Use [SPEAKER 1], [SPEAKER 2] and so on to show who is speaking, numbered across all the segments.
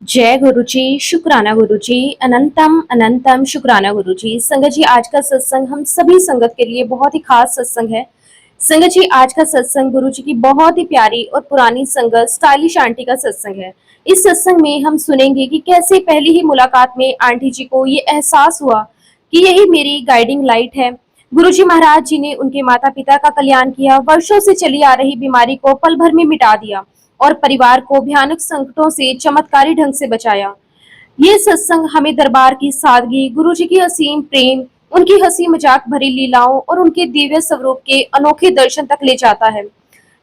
[SPEAKER 1] जय गुरु जी, शुक्राना गुरु जी, अनंतम अनंतम शुक्राना गुरु जी। संगत जी, आज का सत्संग हम सभी संगत के लिए बहुत ही खास सत्संग है। संगत जी, आज का सत्संग गुरु जी की बहुत ही प्यारी और पुरानी संगत स्टाइलिश आंटी का सत्संग है। इस सत्संग में हम सुनेंगे कि कैसे पहली ही मुलाकात में आंटी जी को ये एहसास हुआ कि यही मेरी गाइडिंग लाइट है। गुरु जी महाराज जी ने उनके माता पिता का कल्याण किया, वर्षों से चली आ रही बीमारी को पल भर में मिटा दिया और परिवार को भयानक संकटों से चमत्कारी ढंग से बचाया। ये सत्संग हमें दरबार की सादगी, गुरु जी की असीम प्रेम, उनकी हंसी मजाक भरी लीलाओं और उनके दिव्य स्वरूप के अनोखे दर्शन तक ले जाता है।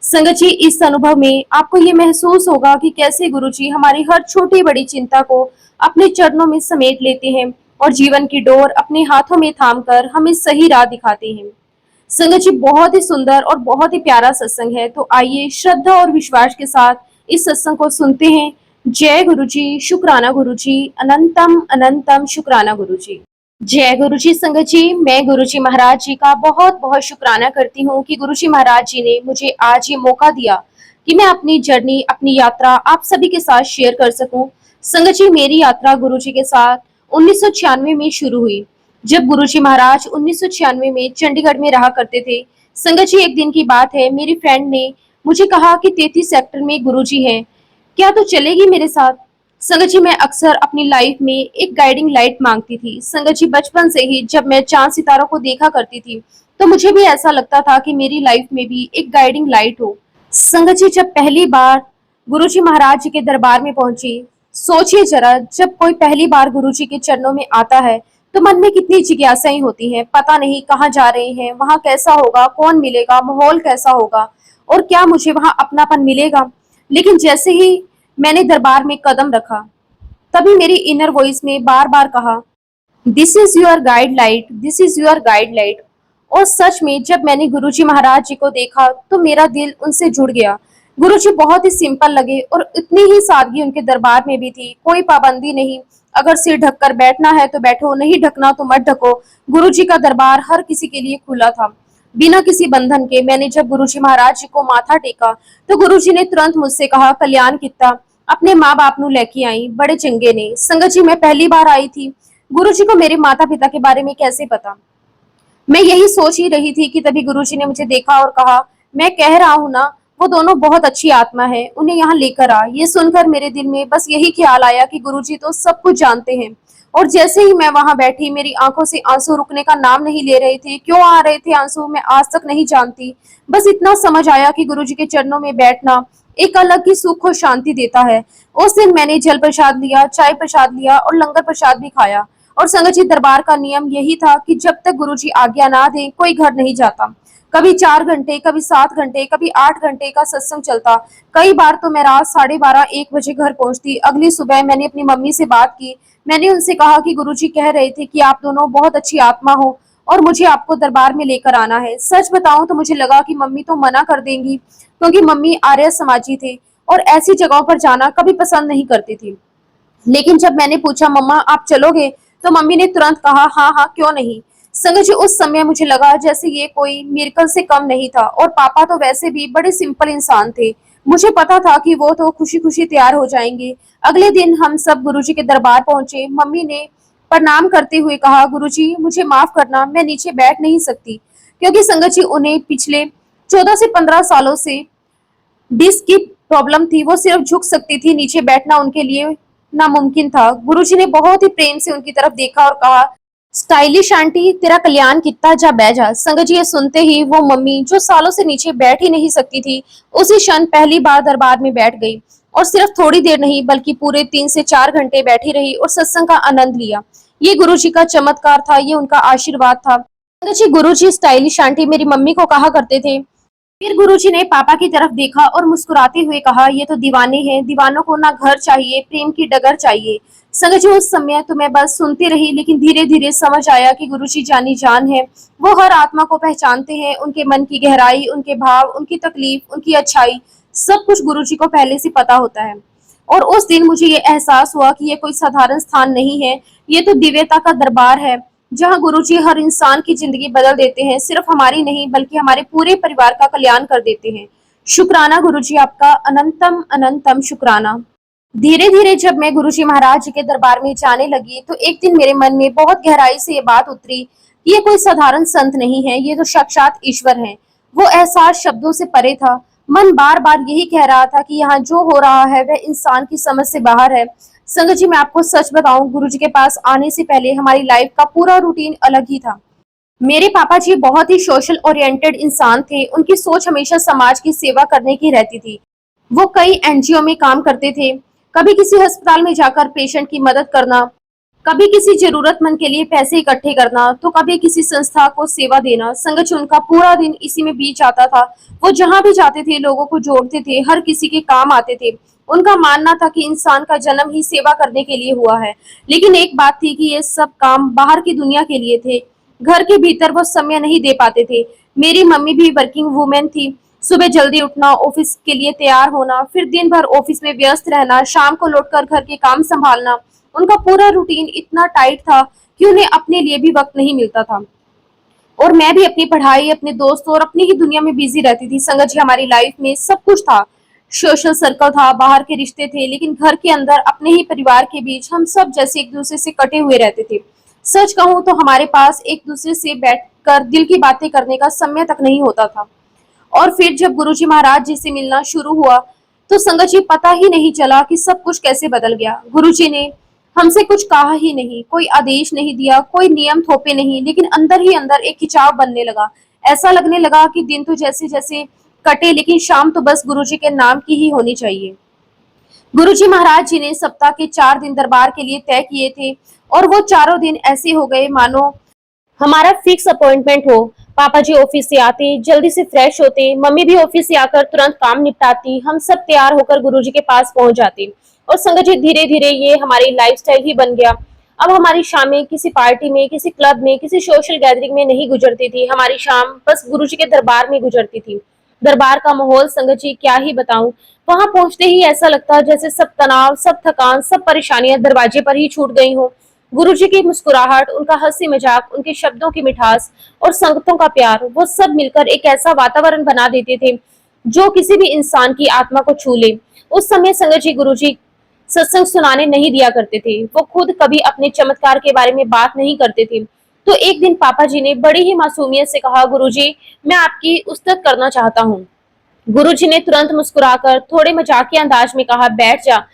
[SPEAKER 1] संगत जी, इस अनुभव में आपको ये महसूस होगा कि कैसे गुरु जी हमारी हर छोटी बड़ी चिंता को अपने चरणों में समेट लेते हैं और जीवन की डोर अपने हाथों में थामकर हमें सही राह दिखाते हैं। संगत जी, बहुत ही सुंदर और बहुत ही प्यारा सत्संग है, तो आइए श्रद्धा और विश्वास के साथ इस सत्संग को सुनते हैं। जय गुरु जी, शुक्राना गुरु जी, अनंतम अनंतम शुक्राना गुरु जी। जय गुरु जी। संगत जी, मैं गुरु जी महाराज जी का बहुत बहुत शुक्राना करती हूँ कि गुरु जी महाराज जी ने मुझे आज ये मौका दिया कि मैं अपनी जर्नी, अपनी यात्रा आप सभी के साथ शेयर कर सकूं। संगत जी, मेरी यात्रा गुरु जी के साथ 1996 में शुरू हुई, जब गुरु जी महाराज 1996 में चंडीगढ़ में रहा करते थे। संगत जी, एक दिन की बात है, मेरी फ्रेंड ने मुझे कहा कि 33 सेक्टर में गुरु जी हैं, क्या तू चलेगी मेरे साथ। संगत जी, मैं अक्सर अपनी लाइफ में एक गाइडिंग लाइट मांगती थी। संगत जी, बचपन से ही जब मैं चांद सितारों को देखा करती थी तो मुझे भी ऐसा लगता था कि मेरी लाइफ में भी एक गाइडिंग लाइट हो। संगत जी, जब पहली बार गुरु जी महाराज जी के दरबार में पहुंची, सोचिए जरा, जब कोई पहली बार गुरु जी के चरणों में आता है तो मन में कितनी जिज्ञासाएं होती हैं। पता नहीं कहाँ जा रहे हैं, वहां कैसा होगा, कौन मिलेगा, माहौल कैसा होगा और क्या मुझे वहां अपनापन मिलेगा। लेकिन जैसे ही मैंने दरबार में कदम रखा, तभी मेरी इनर वॉइस ने बार बार कहा, this is your guide light, this is your guide light. और सच में जब मैंने गुरुजी महाराज जी को देखा तो मेरा दिल उनसे जुड़ गया। गुरुजी बहुत ही सिंपल लगे और इतनी ही सादगी उनके दरबार में भी थी। कोई पाबंदी नहीं, अगर सिर ढककर बैठना है तो बैठो, नहीं ढकना तो मत ढको। गुरुजी का दरबार हर किसी के लिए खुला था, बिना किसी बंधन के। मैंने जब गुरुजी महाराज जी को माथा टेका तो गुरुजी ने तुरंत मुझसे कहा, कल्याण किता, अपने माँ बाप नू लेके आई, बड़े चंगे ने। संगत जी, मैं पहली बार आई थी, गुरुजी को मेरे माता पिता के बारे में कैसे पता। मैं यही सोच ही रही थी कि तभी गुरुजी ने मुझे देखा और कहा, मैं कह रहा हूँ ना, वो दोनों बहुत अच्छी आत्मा है, उन्हें यहाँ लेकर आ। ये सुनकर मेरे दिल में बस यही ख्याल आया कि गुरुजी तो सब कुछ जानते हैं। और जैसे ही मैं वहां बैठी, मेरी आंखों से आंसू रुकने का नाम नहीं ले रहे थे। क्यों आ रहे थे आंसू, मैं आज तक नहीं जानती। बस इतना समझ आया कि गुरुजी के चरणों में बैठना एक अलग ही सुख और शांति देता है। उस दिन मैंने जल प्रसाद लिया, चाय प्रसाद लिया और लंगर प्रसाद भी खाया। और संगत जी, दरबार का नियम यही था कि जब तक गुरुजी आज्ञा ना दें कोई घर नहीं जाता। कभी 4 घंटे, कभी 7 घंटे, कभी 8 घंटे का सत्संग चलता। कई बार तो मैं रात 12:30-1 बजे घर पहुंचती। अगली सुबह मैंने अपनी मम्मी से बात की। मैंने उनसे कहा कि गुरुजी कह रहे थे कि आप दोनों बहुत अच्छी आत्मा हो और मुझे आपको दरबार में लेकर आना है। सच बताऊं तो मुझे लगा कि मम्मी तो मना कर देंगी, क्योंकि मम्मी आर्य समाजी थे और ऐसी जगहों पर जाना कभी पसंद नहीं करती थी। लेकिन जब मैंने पूछा, मम्मा आप चलोगे, तो मम्मी ने तुरंत कहा, हाँ हाँ क्यों नहीं। संगत जी, उस समय मुझे लगा जैसे ये कोई मिरेकल से कम नहीं था। और पापा तो वैसे भी बड़े सिंपल इंसान थे, मुझे पता था कि वो तो खुशी खुशी तैयार हो जाएंगे। अगले दिन हम सब गुरुजी के दरबार पहुंचे। मम्मी ने प्रणाम करते हुए कहा, गुरुजी मुझे माफ करना, मैं नीचे बैठ नहीं सकती, क्योंकि संगत जी उन्हें पिछले 14 से 15 सालों से डिस्क की प्रॉब्लम थी। वो सिर्फ झुक सकती थी, नीचे बैठना उनके लिए नामुमकिन था। गुरुजी ने बहुत ही प्रेम से उनकी तरफ देखा और कहा, स्टाइलिश आंटी, तेरा कल्याण कितना, जा बैठ जा। संगत जी, ये सुनते ही वो मम्मी जो सालों से नीचे बैठ ही नहीं सकती थी, उसी क्षण पहली बार दरबार में बैठ गई। और सिर्फ थोड़ी देर नहीं बल्कि पूरे 3 से 4 घंटे बैठी रही और सत्संग का आनंद लिया। ये गुरुजी का चमत्कार था, ये उनका आशीर्वाद था। संगत जी, गुरुजी स्टाइलिश आंटी मेरी मम्मी को कहा करते थे। फिर गुरुजी ने पापा की तरफ देखा और मुस्कुराते हुए कहा, ये तो दीवाने हैं, दीवानों को ना घर चाहिए, प्रेम की डगर चाहिए। संगत जी, उस समय तो मैं बस सुनती रही, लेकिन धीरे धीरे समझ आया कि गुरुजी जानी जान है। वो हर आत्मा को पहचानते हैं, उनके मन की गहराई, उनके भाव, उनकी तकलीफ, उनकी अच्छाई, सब कुछ गुरुजी को पहले से पता होता है। और उस दिन मुझे ये एहसास हुआ कि ये कोई साधारण स्थान नहीं है, ये तो दिव्यता का दरबार है, जहाँ गुरुजी हर इंसान की जिंदगी बदल देते हैं। सिर्फ हमारी नहीं बल्कि हमारे पूरे परिवार का कल्याण कर देते हैं। शुक्राना गुरुजी, आपका अनंतम अनंतम शुक्राना। धीरे धीरे जब मैं गुरुजी महाराज जी के दरबार में जाने लगी तो एक दिन मेरे मन में बहुत गहराई से ये बात उतरी कि ये कोई साधारण संत नहीं है, ये तो साक्षात ईश्वर है। वो एहसास शब्दों से परे था। मन बार बार यही कह रहा था कि यहाँ जो हो रहा है वह इंसान की समझ से बाहर है। संगत जी, मैं आपको सच बताऊं, गुरुजी के पास आने से पहले हमारी लाइफ का पूरा रूटीन अलग ही था। मेरे पापा जी बहुत ही सोशल ओरिएंटेड इंसान थे। उनकी सोच हमेशा समाज की सेवा करने की रहती थी। वो कई एनजीओ में काम करते थे, कभी किसी अस्पताल में जाकर पेशेंट की मदद करना, कभी किसी जरूरतमंद के लिए पैसे इकट्ठे करना, तो कभी किसी संस्था को सेवा देना। संगत, उनका पूरा दिन इसी में बीत जाता था। वो जहां भी जाते थे लोगों को जोड़ते थे, हर किसी के काम आते थे। उनका मानना था कि इंसान का जन्म ही सेवा करने के लिए हुआ है। लेकिन एक बात थी कि ये सब काम बाहर की दुनिया के लिए थे, घर के भीतर वो समय नहीं दे पाते थे। मेरी मम्मी भी वर्किंग वुमेन थी। सुबह जल्दी उठना, ऑफिस के लिए तैयार होना, फिर दिन भर ऑफिस में व्यस्त रहना, शाम को लौटकर घर के काम संभालना। उनका पूरा रूटीन इतना टाइट था कि उन्हें अपने लिए भी वक्त नहीं मिलता था। और मैं भी अपनी पढ़ाई, अपने दोस्तों और अपनी ही दुनिया में बिजी रहती थी। संगत जी, हमारी लाइफ में सब कुछ था। सोशल सर्कल था, बाहर के रिश्ते थे, लेकिन घर के अंदर अपने ही परिवार के बीच हम सब जैसे एक दूसरे से कटे हुए रहते थे। सच कहूं तो हमारे पास एक दूसरे से बैठकर दिल की बातें करने का समय तक नहीं होता था। और फिर जब गुरुजी महाराज जी से मिलना शुरू हुआ तो संगत जी, पता ही नहीं चला कि सब कुछ कैसे बदल गया। गुरुजी ने हमसे कुछ कहा ही नहीं, कोई आदेश नहीं दिया, कोई नियम थोपे नहीं, लेकिन अंदर ही अंदर एक खिंचाव बनने लगा। ऐसा लगने लगा कि दिन तो जैसे जैसे कटे, लेकिन शाम तो बस गुरुजी के नाम की ही होनी चाहिए। गुरुजी महाराज जी ने सप्ताह के 4 दिन दरबार के लिए तय किए थे और वो चारों दिन ऐसे हो गए मानो हमारा फिक्स अपॉइंटमेंट हो। पापा जी ऑफिस से आते, जल्दी से फ्रेश होते, मम्मी भी ऑफिस से आकर तुरंत काम निपटाती, हम सब तैयार होकर गुरुजी के पास पहुंच जाते। और संगत जी, धीरे धीरे ये हमारी लाइफस्टाइल ही बन गया। अब हमारी शामें किसी पार्टी में, किसी क्लब में, किसी सोशल गैदरिंग में नहीं गुजरती थी। हमारी शाम बस गुरुजी के दरबार में गुजरती थी। दरबार का माहौल संगत जी क्या ही बताऊं। वहां पहुंचते ही ऐसा लगता जैसे सब तनाव, सब थकान, सब परेशानियां दरवाजे पर ही छूट गई हो। गुरुजी की मुस्कुराहट, उनका हंसी मजाक, उनके शब्दों की मिठास और संगतों का प्यार, वो सब मिलकर एक ऐसा वातावरण बना देते थे जो किसी भी इंसान की आत्मा को छू ले। उस समय संगत जी गुरुजी सत्संग सुनाने नहीं दिया करते थे। वो खुद कभी अपने चमत्कार के बारे में बात नहीं करते थे। तो एक दिन पापा जी ने बड़ी ही मासूमियत से कहा, गुरुजी, मैं आपकी उस्तत करना चाहता हूँ। गुरुजी ने तुरंत मुस्कुराकर थोड़े मजाकिया अंदाज में कहा, बैठ जा,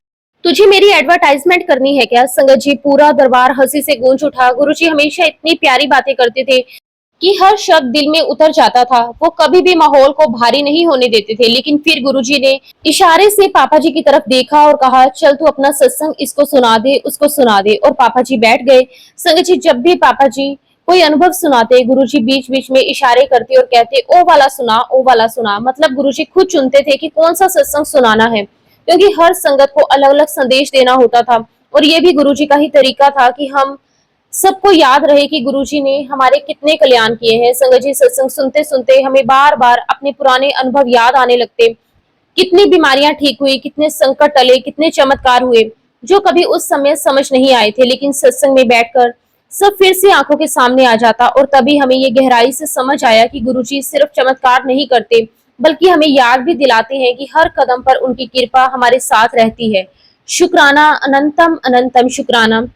[SPEAKER 1] तुझे मेरी एडवर्टाइजमेंट करनी है क्या? संगत जी, पूरा दरबार हंसी से गूंज उठा। गुरुजी हमेशा इतनी प्यारी बातें करते थे कि हर शब्द दिल में उतर जाता था। वो कभी भी माहौल को भारी नहीं होने देते थे। लेकिन फिर गुरुजी ने इशारे से पापा जी की तरफ देखा और कहा, चल तू अपना सत्संग इसको सुना दे, उसको सुना दे। और पापा जी बैठ गए। संगत जी, जब भी पापा जी कोई अनुभव सुनाते, गुरुजी बीच बीच में इशारे करते और कहते, ओ वाला सुना, ओ वाला सुना। मतलब गुरुजी खुद चुनते थे कि कौन सा सत्संग सुनाना है, क्योंकि हर संगत को अलग अलग संदेश देना होता था। और ये भी गुरुजी का ही तरीका था कि हम सबको याद रहे कि गुरुजी ने हमारे कितने कल्याण किए हैं। संगत जी, सत्संग सुनते सुनते हमें बार बार अपने पुराने अनुभव याद आने लगते। कितनी बीमारियां ठीक हुई, कितने संकट टले, कितने चमत्कार हुए जो कभी उस समय समझ नहीं आए थे, लेकिन सत्संग में बैठकर सब फिर से आंखों के सामने आ जाता। और तभी हमें ये गहराई से समझ आया कि गुरुजी सिर्फ चमत्कार नहीं करते, बल्कि हमें याद भी दिलाते हैं कि हर कदम पर उनकी कृपा हमारे साथ रहती है। शुक्राना, अनंतम अनंतम शुक्राना।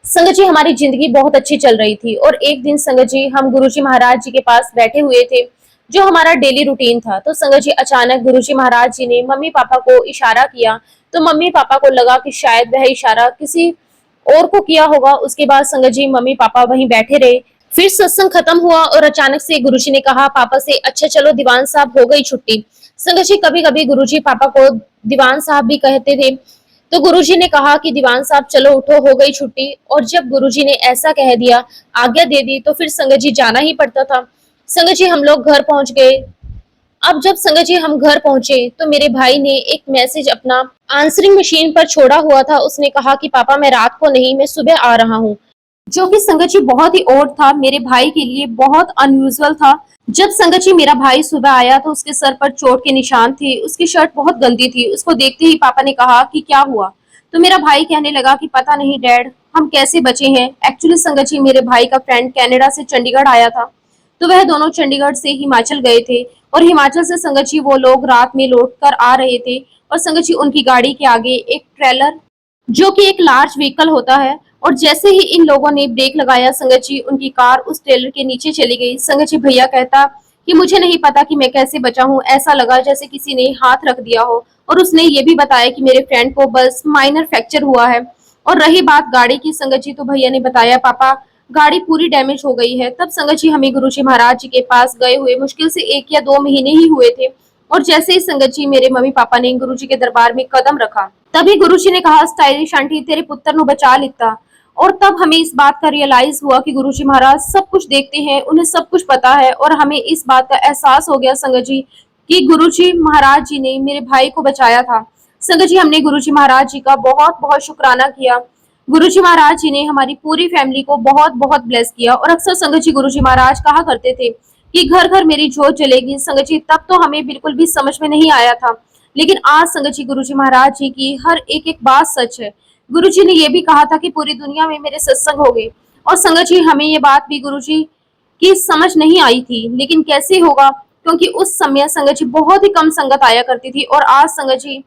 [SPEAKER 1] संगत जी, हमारी जिंदगी बहुत अच्छी चल रही थी और एक दिन संगत जी हम गुरुजी महाराज जी के पास बैठे हुए थे, जो हमारा डेली रूटीन था। तो संगत जी, अचानक गुरुजी महाराज जी ने मम्मी पापा को इशारा किया। तो मम्मी पापा को लगा कि शायद वह इशारा किसी और को किया होगा। उसके बाद संगत जी मम्मी पापा वहीं बैठे रहे। फिर सत्संग खत्म हुआ और अचानक से गुरुजी ने कहा पापा से, अच्छा चलो दीवान साहब, हो गई छुट्टी। संगत जी, कभी कभी गुरुजी पापा को दीवान साहब भी कहते थे। तो गुरुजी ने कहा कि दीवान साहब चलो उठो, हो गई छुट्टी। और जब गुरुजी ने ऐसा कह दिया, आज्ञा दे दी, तो फिर संगत जी जाना ही पड़ता था। संगत जी, हम लोग घर पहुंच गए। अब जब संगत जी हम घर पहुंचे तो मेरे भाई ने एक मैसेज अपना आंसरिंग मशीन पर छोड़ा हुआ था। उसने कहा कि पापा मैं रात को नहीं, मैं सुबह आ रहा हूँ, जो कि संगत जी बहुत ही ओड था, मेरे भाई के लिए बहुत अनयूजुअल था। जब संगत जी मेरा भाई सुबह आया तो उसके सर पर चोट के निशान थे, उसकी शर्ट बहुत गंदी थी। उसको देखते ही पापा ने कहा कि क्या हुआ? तो मेरा भाई कहने लगा कि पता नहीं डैड, हम कैसे बचे हैं। एक्चुअली संगत जी मेरे भाई का फ्रेंड कनाडा से चंडीगढ़ आया था, तो वह दोनों चंडीगढ़ से हिमाचल गए थे और हिमाचल से संगत जी वो लोग रात में लौट कर आ रहे थे। और संगत जी उनकी गाड़ी के आगे एक ट्रेलर जो कि एक लार्ज व्हीकल होता है, और जैसे ही इन लोगों ने ब्रेक लगाया संगत जी उनकी कार उस ट्रेलर के नीचे चली गई। संगत जी भैया कहता कि मुझे नहीं पता कि मैं कैसे बचा हूँ, ऐसा लगा जैसे किसी ने हाथ रख दिया हो। और उसने ये भी बताया कि मेरे फ्रेंड को बस माइनर फ्रैक्चर हुआ है। और रही बात गाड़ी की संगत जी, तो भैया ने बताया पापा गाड़ी पूरी डैमेज हो गई है। तब संगत जी हमें गुरुजी महाराज जी के पास गए हुए मुश्किल से 1 या 2 महीने ही हुए थे, और जैसे ही संगत जी मेरे मम्मी पापा ने गुरुजी के दरबार में कदम रखा, तभी गुरुजी ने कहा स्टाइलिश आंटी तेरे पुत्र नु बचा लिता। और तब हमें इस बात का रियलाइज हुआ कि गुरुजी महाराज सब कुछ देखते हैं, उन्हें सब कुछ पता है। और हमें इस बात का एहसास हो गया संगत जी कि गुरुजी महाराज जी ने मेरे भाई को बचाया था। संगत जी हमने गुरुजी महाराज जी का बहुत बहुत शुक्राना किया। गुरुजी महाराज जी ने हमारी पूरी फैमिली को बहुत बहुत ब्लेस किया। और अक्सर संगत जी गुरुजी महाराज कहा करते थे कि घर घर मेरी जोत जलेगी। संगत जी तब तो हमें बिल्कुल भी समझ में नहीं आया था, लेकिन आज संगत जी गुरुजी महाराज जी की हर एक एक बात सच है। गुरुजी ने यह भी कहा था कि पूरी दुनिया में मेरे सत्संग हो गए, और संगत जी हमें ये बात भी गुरुजी की समझ नहीं आई थी, लेकिन कैसे होगा, क्योंकि उस समय संगत जी बहुत ही कम संगत आया करती थी। और आज संगत जी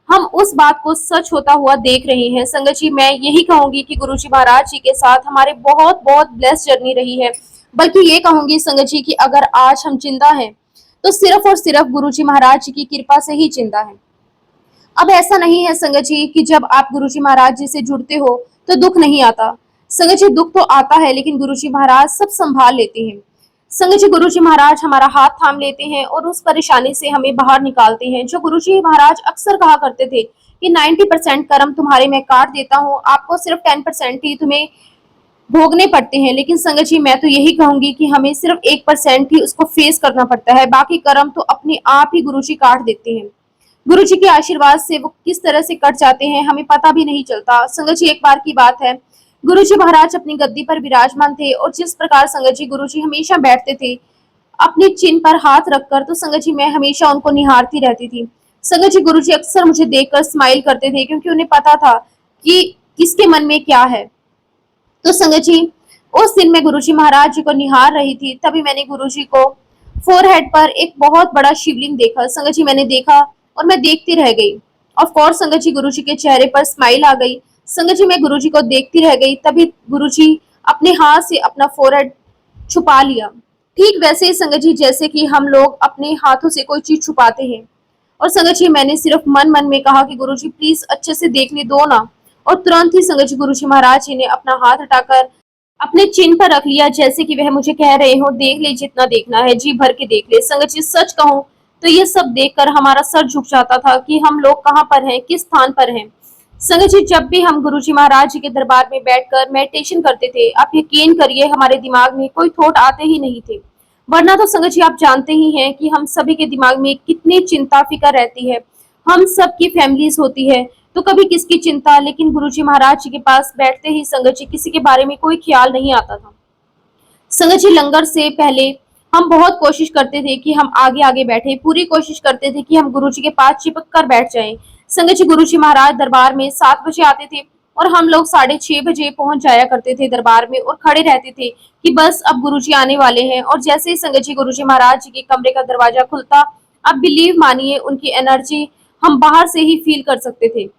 [SPEAKER 1] हम उस बात को सच होता हुआ देख रहे हैं। संगत जी मैं यही कहूंगी कि गुरुजी महाराज जी के साथ हमारे बहुत बहुत ब्लेस जर्नी रही है। बल्कि ये कहूंगी संगत जी कि अगर आज हम जिंदा हैं तो सिर्फ और सिर्फ गुरुजी महाराज जी की कृपा से ही जिंदा है। अब ऐसा नहीं है संगत जी कि जब आप गुरुजी महाराज जी से जुड़ते हो तो दुख नहीं आता। संगत जी दुख तो आता है, लेकिन गुरुजी महाराज सब संभाल लेते हैं। संगत जी गुरुजी महाराज हमारा हाथ थाम लेते हैं और उस परेशानी से हमें बाहर निकालते हैं। जो गुरुजी महाराज अक्सर कहा करते थे कि 90% कर्म तुम्हारे मैं काट देता हूँ, आपको सिर्फ 10% ही तुम्हें भोगने पड़ते हैं। लेकिन संगत जी मैं तो यही कहूंगी कि हमें सिर्फ 1% ही उसको फेस करना पड़ता है, बाकी कर्म तो अपने आप ही गुरुजी काट देते हैं। गुरुजी के आशीर्वाद से वो किस तरह से कट जाते हैं हमें पता भी नहीं चलता। संगत जी एक बार की बात है, गुरुजी महाराज अपनी गद्दी पर विराजमान थे, और जिस प्रकार संगत जी गुरुजी हमेशा बैठते थे अपने चिन्ह पर हाथ रखकर, तो संगत जी मैं हमेशा उनको निहारती रहती थी। संगत जी गुरुजी अक्सर मुझे देखकर स्माइल करते थे, क्योंकि उन्हें पता था कि किसके मन में क्या है। तो संगत जी उस दिन मैं गुरुजी महाराज जी को निहार रही थी, तभी मैंने गुरुजी को फोरहेड पर एक बहुत बड़ा शिवलिंग देखा। संगत जी मैंने देखा और मैं देखती रह गई। ऑफ कोर्स संगत जी गुरुजी के चेहरे पर स्माइल आ गई। संगत जी मैं गुरुजी को देखती रह गई, तभी गुरुजी अपने हाथ से अपना फोरहेड छुपा लिया। ठीक वैसे ही संगत जी जैसे कि हम लोग अपने हाथों से कोई चीज छुपाते हैं। और संगत जी मैंने सिर्फ मन मन में कहा कि गुरुजी प्लीज अच्छे से देखने दो ना। और तुरंत ही संगत जी गुरुजी महाराज जी ने अपना हाथ हटाकर अपने चिन्ह पर रख लिया, जैसे कि वह मुझे कह रहे हो देख ले जितना देखना है, जी भर के देख ले। संगत जी सच कहूं तो ये सब देखकर हमारा सर झुक जाता था कि हम लोग कहाँ पर हैं, किस स्थान पर हैं। संगत जी जब भी हम गुरुजी महाराज जी के दरबार में बैठकर मेडिटेशन करते थे, आप यकीन करिए हमारे दिमाग में कोई थॉट आते ही नहीं थे। वरना तो संगत जी आप जानते ही हैं कि हम सभी के दिमाग में कितनी चिंता फिकर रहती है। हम सब की फैमिलीज होती है, तो कभी किसकी चिंता, लेकिन गुरुजी महाराज जी के पास बैठते ही संगत जी किसी के बारे में कोई ख्याल नहीं आता था। संगत जी लंगर से पहले हम बहुत कोशिश करते थे कि हम आगे आगे बैठे, पूरी कोशिश करते थे कि हम गुरुजी के पास चिपक कर बैठ जाएं। संगत जी गुरुजी महाराज दरबार में 7 बजे आते थे, और हम लोग 6:30 बजे पहुंच जाया करते थे दरबार में, और खड़े रहते थे कि बस अब गुरुजी आने वाले हैं। और जैसे ही संगत जी गुरुजी महाराज जी के कमरे का दरवाजा खुलता, आप बिलीव मानिए उनकी एनर्जी हम बाहर से ही फील कर सकते थे।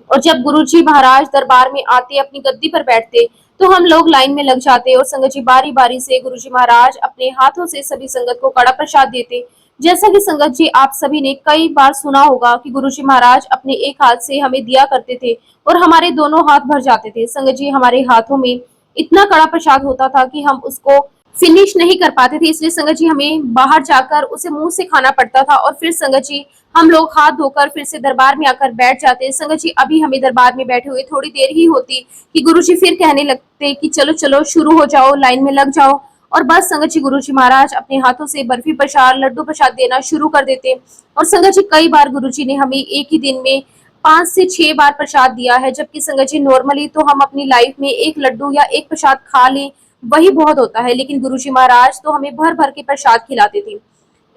[SPEAKER 1] और जब गुरुजी महाराज दरबार में आते, अपनी गद्दी पर बैठते, तो हम लोग लाइन में लग जाते, और संगत जी बारी बारी से गुरुजी महाराज अपने हाथों से सभी संगत को कड़ा प्रसाद देते। जैसा कि संगत जी आप सभी ने कई बार सुना होगा कि गुरुजी महाराज अपने एक हाथ से हमें दिया करते थे, और हमारे दोनों हाथ भर जाते थे। संगत जी हमारे हाथों में इतना कड़ा प्रसाद होता था कि हम उसको फिनिश नहीं कर पाते थे, इसलिए संगत जी हमें बाहर जाकर उसे मुंह से खाना पड़ता था। और फिर संगत जी हम लोग हाथ धोकर फिर से दरबार में आकर बैठ जाते। संगत जी अभी हमें दरबार में बैठे हुए थोड़ी देर ही होती कि गुरुजी फिर कहने लगते कि चलो चलो शुरू हो जाओ, लाइन में लग जाओ। और बस संगत जी गुरुजी महाराज अपने हाथों से बर्फी प्रसाद, लड्डू प्रसाद देना शुरू कर देते। और संगत जी कई बार गुरुजी ने हमें एक ही दिन में 5 से 6 बार प्रसाद दिया है, जबकि संगत जी नॉर्मली तो हम अपनी लाइफ में एक लड्डू या एक प्रसाद खा लें वही बहुत होता है, लेकिन गुरुजी महाराज तो हमें भर भर के प्रसाद खिलाते थे।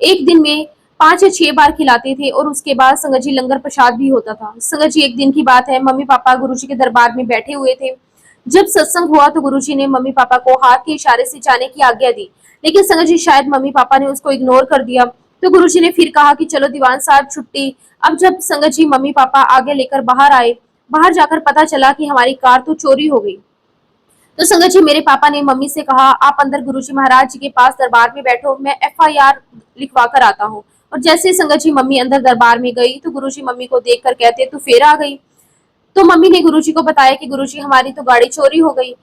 [SPEAKER 1] एक दिन में 5 या 6 बार खिलाते थे, और उसके बाद संगत जी लंगर प्रसाद भी होता था। संगत जी एक दिन की बात है, मम्मी पापा गुरुजी के दरबार में बैठे हुए थे। जब सत्संग हुआ तो गुरुजी ने मम्मी पापा को हाथ के इशारे से जाने की आज्ञा दी, लेकिन संगत जी शायद मम्मी पापा ने उसको इग्नोर कर दिया, तो गुरुजी ने फिर कहा कि चलो दीवान साहब छुट्टी। अब जब संगत जी मम्मी पापा आगे लेकर बाहर आए, बाहर जाकर पता चला कि हमारी कार तो चोरी हो गई। तो संगत जी मेरे पापा ने मम्मी से कहा, आप अंदर गुरुजी महाराज जी के पास दरबार में बैठो, मैं एफआईआर लिखवा कर आता हूँ। और जैसे संगत जी मम्मी अंदर दरबार में गई तो गुरुजी मम्मी को देखकर कहते, तू फिर आ गई। तो मम्मी ने गुरुजी को बताया कि गुरुजी हमारी तो गाड़ी चोरी हो गई।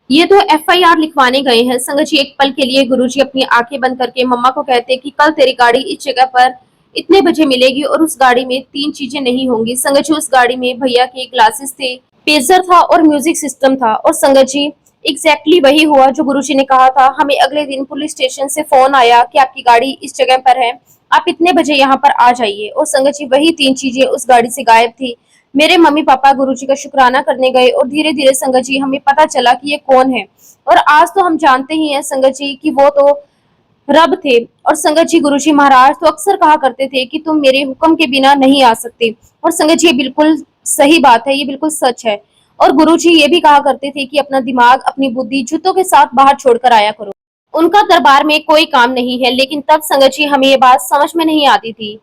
[SPEAKER 1] ये तो एफआईआर लिखवाने गए हैं। संगत जी एक पल के लिए गुरुजी अपनी आंखें बंद करके मम्मा को कहते कि कल तेरी गाड़ी इस जगह पर इतने बजे मिलेगी और उस गाड़ी में 3 चीजें नहीं होंगी। संगत जी उस गाड़ी में भैया के ग्लासेस थे, पेजर था और म्यूजिक सिस्टम था। और संगत जी एग्जैक्टली वही हुआ जो गुरुजी ने कहा था। हमें अगले दिन पुलिस स्टेशन से फोन आया कि आपकी गाड़ी इस जगह पर है, आप इतने बजे यहाँ पर आ जाइए। और संगत जी वही 3 चीजें उस गाड़ी से गायब थी। मेरे मम्मी पापा गुरुजी का शुक्राना करने गए और धीरे धीरे संगत जी हमें पता चला कि ये कौन है। और आज तो हम जानते ही हैं संगत जी कि वो तो रब थे। और संगत जी गुरुजी महाराज तो अक्सर कहा करते थे कि तुम मेरे हुक्म के बिना नहीं आ सकते। और संगत जी ये बिल्कुल सही बात है, ये बिल्कुल सच है। और गुरुजी ये भी कहा करते थे कि अपना दिमाग अपनी बुद्धि जूतों के साथ बाहर छोड़कर आया करो। उनका दरबार में कोई काम नहीं है, लेकिन तब संगत जी हमें ये बात समझ में नहीं आती थी।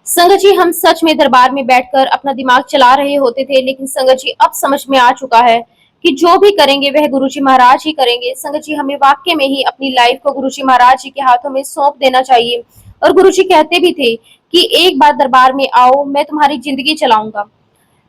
[SPEAKER 1] संगत जी हम सच में दरबार में बैठकर अपना दिमाग चला रहे होते थे, लेकिन संगत जी अब समझ में आ चुका है कि जो भी करेंगे वह गुरुजी महाराज ही करेंगे। संगत जी हमें वाकई में ही अपनी लाइफ को गुरुजी महाराज जी के हाथों में सौंप देना चाहिए। और गुरुजी कहते भी थे कि एक बार दरबार में आओ, मैं तुम्हारी जिंदगी चलाऊंगा।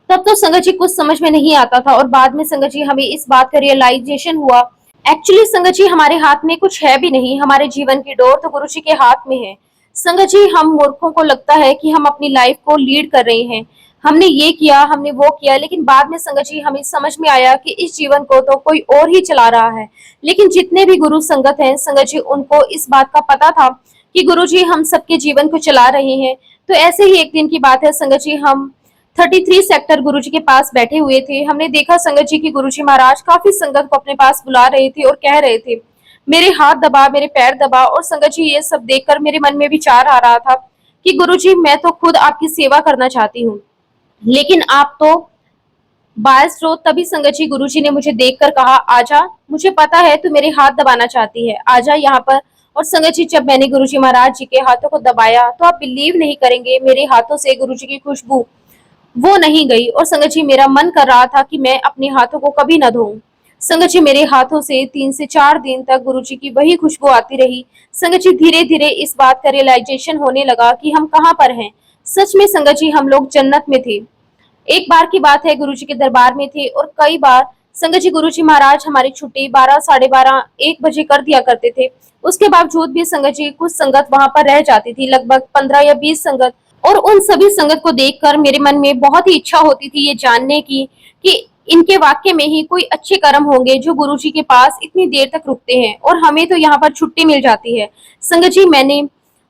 [SPEAKER 1] तब तो संगत जी कुछ समझ में नहीं आता था और बाद में संगत जी हमें इस बात का रियलाइजेशन हुआ। एक्चुअली संगत जी हमारे हाथ में कुछ है भी नहीं, हमारे जीवन की डोर तो गुरुजी के हाथ में है। संगत जी हम मूर्खों को लगता है कि हम अपनी लाइफ को लीड कर रहे हैं, हमने ये किया हमने वो किया, लेकिन बाद में संगत जी हमें समझ में आया कि इस जीवन को तो कोई और ही चला रहा है। लेकिन जितने भी गुरु संगत हैं संगत जी उनको इस बात का पता था कि गुरु जी हम सबके जीवन को चला रहे हैं। तो ऐसे ही एक दिन की बात है संगत जी हम 33 सेक्टर गुरुजी के पास बैठे हुए थे। हमने देखा संगत जी की गुरुजी महाराज काफी संगत को अपने पास बुला रहे थे और कह रहे थे, मेरे हाथ दबा मेरे पैर दबा। और संगत जी ये सब देखकर मेरे मन में विचार आ रहा था कि गुरुजी मैं तो खुद आपकी सेवा करना चाहती हूँ, लेकिन आप तो बायस्ड हो। तभी संगत जी गुरुजी ने मुझे देखकर कहा, आजा, मुझे पता है तू मेरे हाथ दबाना चाहती है, आजा यहाँ पर। और संगत जी जब मैंने गुरुजी महाराज जी के हाथों को दबाया तो आप बिलीव नहीं करेंगे, मेरे हाथों से गुरुजी की खुशबू वो नहीं गई। और संगत जी मेरा मन कर रहा था कि मैं अपने हाथों को कभी न धोऊं। संगत जी मेरे हाथों से 3 से 4 दिन तक गुरुजी की वही खुशबू आती रही। संगत जी धीरे धीरे इस बात का रियलाइजेशन होने लगा कि हम कहाँ पर हैं। सच में संगत जी हम लोग जन्नत में थे। एक बार की बात है गुरुजी के दरबार में थे और कई बार संगत जी गुरुजी महाराज हमारी छुट्टी 12, साढ़े 12, 1 बजे कर दिया करते थे। उसके बावजूद भी संगत जी कुछ संगत वहां पर रह जाती थी, लगभग 15 या 20 संगत। और उन सभी संगत को देखकर मेरे मन में बहुत ही इच्छा होती थी ये जानने की कि इनके वाक्य में ही कोई अच्छे कर्म होंगे जो गुरुजी के पास इतनी देर तक रुकते हैं और हमें तो यहाँ पर छुट्टी मिल जाती है। संगत जी मैंने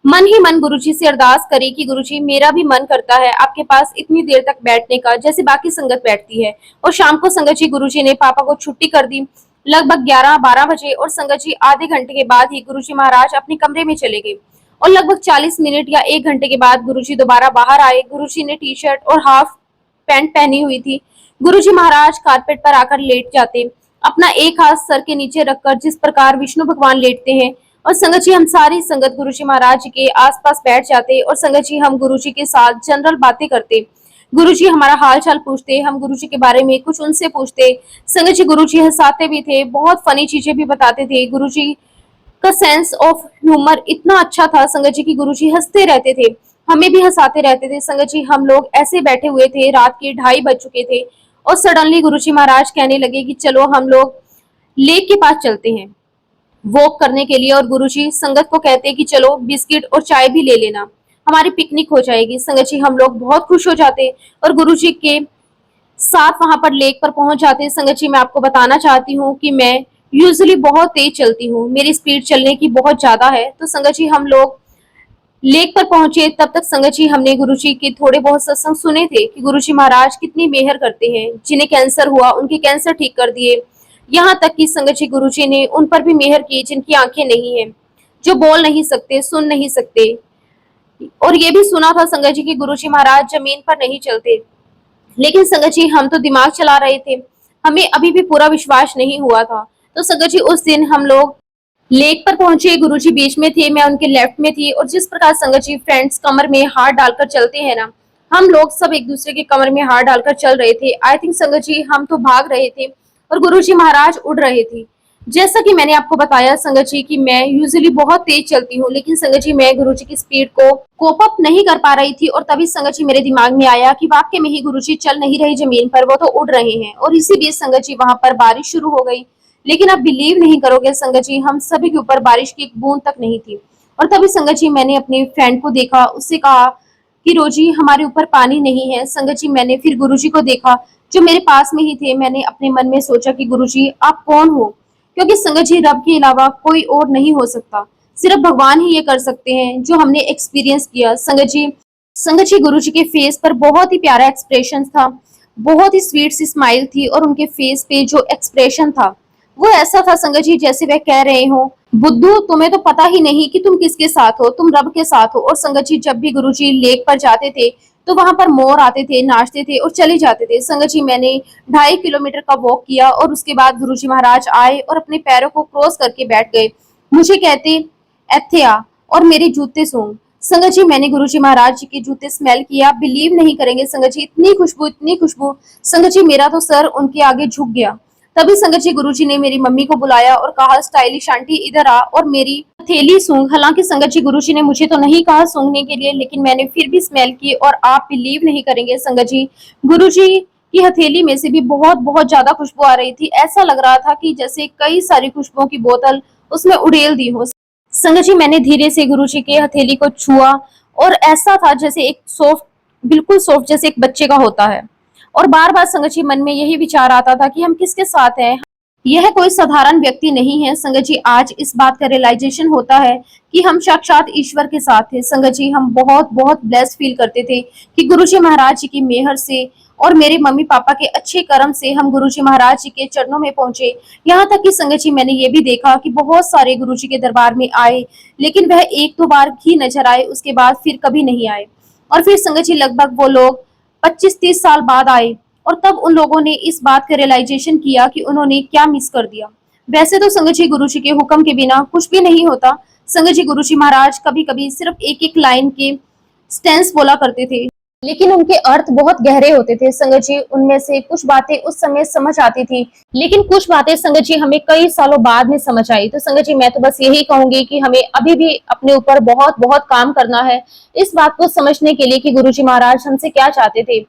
[SPEAKER 1] मन ही मन गुरुजी से अरदास करी कि गुरुजी मेरा भी मन करता है आपके पास इतनी देर तक बैठने का जैसे बाकी संगत बैठती है। और शाम को संगत जी गुरुजी ने पापा को छुट्टी कर दी, लगभग 11-12 बजे। और संगत जी आधे घंटे के बाद ही गुरुजी महाराज अपने कमरे में चले गए और लगभग 40 मिनट या 1 घंटे के बाद गुरुजी दोबारा बाहर आए। गुरुजी ने टी शर्ट और हाफ पैंट पहनी हुई थी। गुरुजी महाराज कारपेट पर आकर लेट जाते, अपना एक हाथ सर के नीचे रखकर जिस प्रकार विष्णु भगवान लेटते हैं। और संगत जी हम सारी संगत गुरुजी महाराज जी के आसपास बैठ जाते और संगत जी हम गुरुजी के साथ जनरल बातें करते। गुरुजी हमारा हाल चाल पूछते, हम गुरुजी के बारे में कुछ उनसे पूछते। संगत जी गुरुजी हंसाते भी थे, बहुत फनी चीजें भी बताते थे। गुरुजी का सेंस ऑफ ह्यूमर इतना अच्छा था संगत जी की गुरुजी हंसते रहते थे, हमें भी हंसाते रहते थे। संगत जी हम लोग ऐसे बैठे हुए थे, रात के 2:30 बज चुके थे और सडनली गुरुजी महाराज कहने लगे कि चलो हम लोग लेक के पास चलते हैं वॉक करने के लिए। और गुरुजी संगत को कहते हैं कि चलो बिस्किट और चाय भी ले लेना, हमारी पिकनिक हो जाएगी। संगत जी हम लोग बहुत खुश हो जाते और गुरुजी के साथ वहां पर लेक पर पहुंच जाते। संगत जी मैं आपको बताना चाहती हूँ कि मैं यूजुअली बहुत तेज चलती हूँ, मेरी स्पीड चलने की बहुत ज्यादा है। तो संगत जी हम लोग लेक पर पहुंचे, तब तक संगत जी हमने गुरुजी के थोड़े बहुत सत्संग सुने थे कि गुरुजी महाराज कितनी मेहर करते हैं, जिन्हें कैंसर हुआ उनके कैंसर ठीक कर दिए। यहाँ तक कि संगत जी गुरुजी ने उन पर भी मेहर की जिनकी आंखें नहीं है, जो बोल नहीं सकते, सुन नहीं सकते। और ये भी सुना था संगत जी की गुरुजी महाराज जमीन पर नहीं चलते। लेकिन संगत जी हम तो दिमाग चला रहे थे, हमें अभी भी पूरा विश्वास नहीं हुआ था। तो संगत जी उस दिन हम लोग लेक पर पहुंचे, गुरुजी बीच में थे, मैं उनके लेफ्ट में थी और जिस प्रकार संगत जी फ्रेंड्स कमर में हाथ डालकर चलते हैं ना, हम लोग सब एक दूसरे के कमर में हाथ डालकर चल रहे थे। आई थिंक संगत जी हम तो भाग रहे थे और गुरुजी महाराज उड़ रहे थे। जैसा कि मैंने आपको बताया संगत जी कि मैं यूजुअली बहुत तेज चलती हूँ, लेकिन संगत जी मैं गुरुजी की स्पीड को कोप अप नहीं कर पा रही थी और तभी संगत जी मेरे दिमाग में आया कि वाकई में ही गुरुजी चल नहीं रही जमीन पर, वो तो उड़ रहे हैं। और इसी बीच संगत जी वहां पर बारिश शुरू हो गई। लेकिन आप बिलीव नहीं करोगे संगत जी, हम सभी के ऊपर बारिश की एक बूंद तक नहीं थी। और तभी संगत जी मैंने अपने फ्रेंड को देखा, उससे कहा कि रोजी हमारे ऊपर पानी नहीं है। संगत जी मैंने फिर गुरुजी को देखा जो मेरे पास में ही थे। मैंने अपने मन में सोचा कि गुरुजी आप कौन हो, क्योंकि संगत जी रब के अलावा कोई और नहीं हो सकता, सिर्फ भगवान ही ये कर सकते हैं जो हमने एक्सपीरियंस किया। संगत जी गुरुजी के फेस पर बहुत ही प्यारा एक्सप्रेशन था, बहुत ही स्वीट सी स्माइल थी और उनके फेस पे जो एक्सप्रेशन था वो ऐसा था संगत जी जैसे वह कह रहे हो, बुद्धू तुम्हें तो पता ही नहीं कि तुम किसके साथ हो, तुम रब के साथ हो। और संगत जी जब भी गुरुजी लेक पर जाते थे तो वहां पर मोर आते थे, नाचते थे और चले जाते थे। संगत जी मैंने 2.5 किलोमीटर का वॉक किया और उसके बाद गुरुजी महाराज आए और अपने पैरों को क्रॉस करके बैठ गए। मुझे कहते एथे आ और मेरे जूते सूंघ। संगत जी मैंने गुरुजी महाराज जी के जूते स्मेल किया, बिलीव नहीं करेंगे संगत जी, इतनी खुशबू इतनी खुशबू। संगत जी मेरा तो सर उनके आगे झुक गया। तभी संगत जी गुरुजी ने मेरी मम्मी को बुलाया और कहा स्टाइलिश आंटी इधर आ और मेरी हथेली सूंघ। हालांकि संगत जी गुरुजी ने मुझे तो नहीं कहा सूंघने के लिए, लेकिन मैंने फिर भी स्मेल की और आप बिलीव नहीं करेंगे संगत जी, गुरुजी की हथेली में से भी बहुत बहुत ज्यादा खुशबू आ रही थी। ऐसा लग रहा था कि जैसे कई सारी खुशबुओं की बोतल उसमें उड़ेल दी हो। संगत जी मैंने धीरे से गुरुजी के हथेली को छुआ और ऐसा था जैसे एक सॉफ्ट, बिल्कुल सॉफ्ट जैसे एक बच्चे का होता है। और बार बार संगत जी मन में यही विचार आता था कि हम किसके साथ हैं, यह कोई साधारण व्यक्ति नहीं है। संगत जी आज इस बात का रियलाइजेशन होता है कि हम साक्षात ईश्वर के साथ थे। संगत जी हम बहुत बहुत ब्लेस्ड फील करते थे कि गुरुजी महाराज जी की मेहर से और मेरे मम्मी पापा के अच्छे कर्म से हम गुरुजी महाराज जी के चरणों में पहुंचे। यहाँ तक कि संगत जी मैंने ये भी देखा कि बहुत सारे गुरुजी के दरबार में आए, लेकिन वह एक दो बार ही नजर आए, उसके बाद फिर कभी नहीं आए। और फिर संगत जी लगभग वो लोग 25-30 साल बाद आए और तब उन लोगों ने इस बात का रियलाइजेशन किया कि उन्होंने क्या मिस कर दिया। वैसे तो संगत जी गुरुजी के हुक्म के बिना कुछ भी नहीं होता। संगत जी गुरुजी महाराज कभी कभी सिर्फ एक एक लाइन के स्टेंस बोला करते थे, लेकिन उनके अर्थ बहुत गहरे होते थे। संगत जी उनमें से कुछ बातें उस समय समझ आती थी, लेकिन कुछ बातें संगत जी हमें कई सालों बाद में समझ आई। तो संगत जी मैं तो बस यही कहूंगी कि हमें अभी भी अपने ऊपर बहुत बहुत काम करना है इस बात को समझने के लिए कि गुरुजी महाराज हमसे क्या चाहते थे।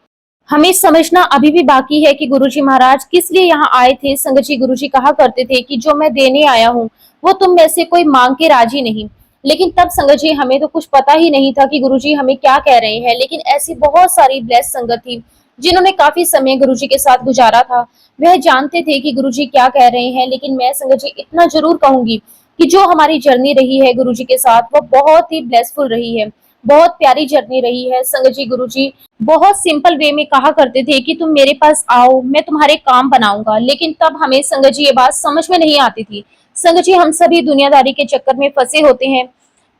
[SPEAKER 1] हमें समझना अभी भी बाकी है कि गुरुजी महाराज किस लिए यहाँ आए थे। संगत जी गुरुजी कहा करते थे कि जो मैं देने आया हूँ वो तुम में से कोई मांग के राजी नहीं। लेकिन तब संगत जी हमें तो कुछ पता ही नहीं था कि गुरुजी हमें क्या कह रहे हैं। लेकिन ऐसी बहुत सारी ब्लेस संगत थी जिन्होंने काफी समय गुरुजी के साथ गुजारा था, वह जानते थे कि गुरुजी क्या कह रहे हैं। लेकिन मैं संगत जी इतना जरूर कहूंगी कि जो हमारी जर्नी रही है गुरुजी के साथ वो बहुत ही ब्लेसफुल रही है, बहुत प्यारी जर्नी रही है। संगत जी गुरुजी बहुत सिंपल वे में कहा करते थे कि तुम मेरे पास आओ, मैं तुम्हारे काम बनाऊंगा। लेकिन तब हमें संगत जी ये बात समझ में नहीं आती थी। संगत जी हम सभी दुनियादारी के चक्कर में फंसे होते हैं,